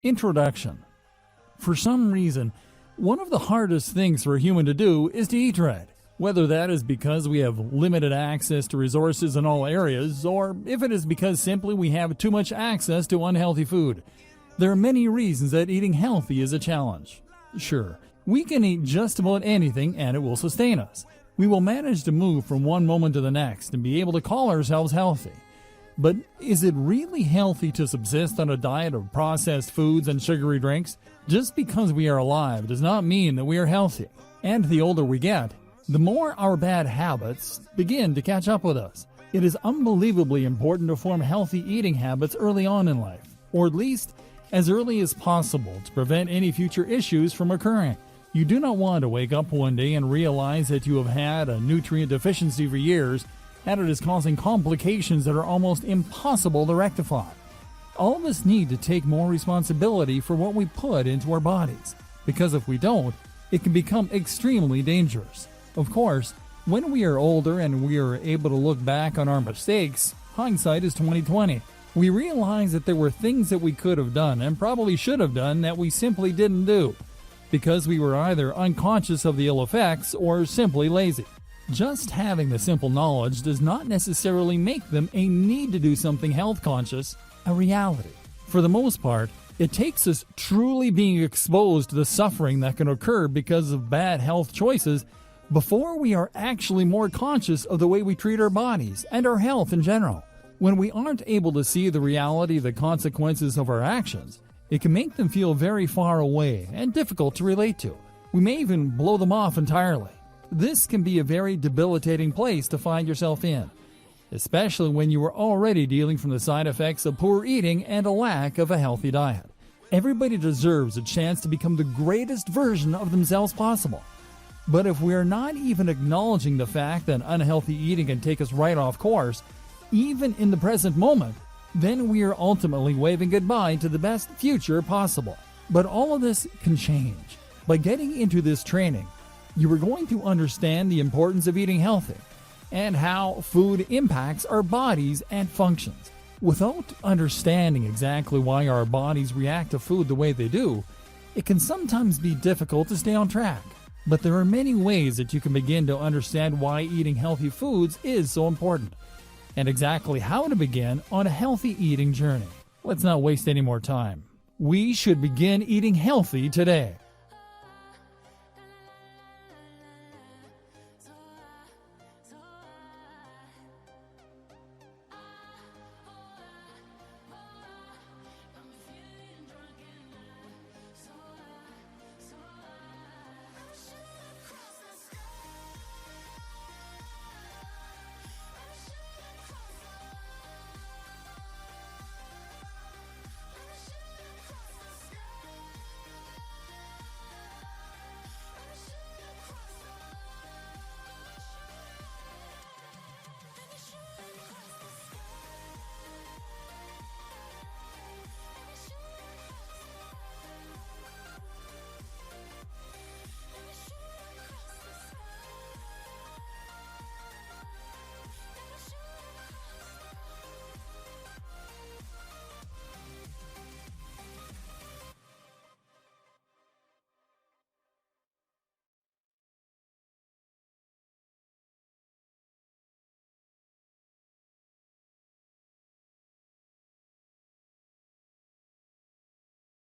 Introduction. For some reason, one of the hardest things for a human to do is to eat right. Whether that is because we have limited access to resources in all areas, or if it is because simply we have too much access to unhealthy food. There are many reasons that eating healthy is a challenge. Sure, we can eat just about anything and it will sustain us. We will manage to move from one moment to the next and be able to call ourselves healthy. But is it really healthy to subsist on a diet of processed foods and sugary drinks? Just because we are alive does not mean that we are healthy. And the older we get, the more our bad habits begin to catch up with us. It is unbelievably important to form healthy eating habits early on in life, or at least as early as possible to prevent any future issues from occurring. You do not want to wake up one day and realize that you have had a nutrient deficiency for years and it is causing complications that are almost impossible to rectify. All of us need to take more responsibility for what we put into our bodies, because if we don't, it can become extremely dangerous. Of course, when we are older and we are able to look back on our mistakes, hindsight is 20/20. We realize that there were things that we could have done and probably should have done that we simply didn't do, because we were either unconscious of the ill effects or simply lazy. Just having the simple knowledge does not necessarily make them a need to do something health conscious a reality. For the most part, it takes us truly being exposed to the suffering that can occur because of bad health choices before we are actually more conscious of the way we treat our bodies and our health in general. When we aren't able to see the reality of the consequences of our actions, it can make them feel very far away and difficult to relate to. We may even blow them off entirely. This can be a very debilitating place to find yourself in, especially when you are already dealing from the side effects of poor eating and a lack of a healthy diet. Everybody deserves a chance to become the greatest version of themselves possible. But if we are not even acknowledging the fact that unhealthy eating can take us right off course, even in the present moment, then we are ultimately waving goodbye to the best future possible. But all of this can change. By getting into this training, you are going to understand the importance of eating healthy and how food impacts our bodies and functions. Without understanding exactly why our bodies react to food the way they do, it can sometimes be difficult to stay on track. But there are many ways that you can begin to understand why eating healthy foods is so important, and exactly how to begin on a healthy eating journey. Let's not waste any more time. We should begin eating healthy today.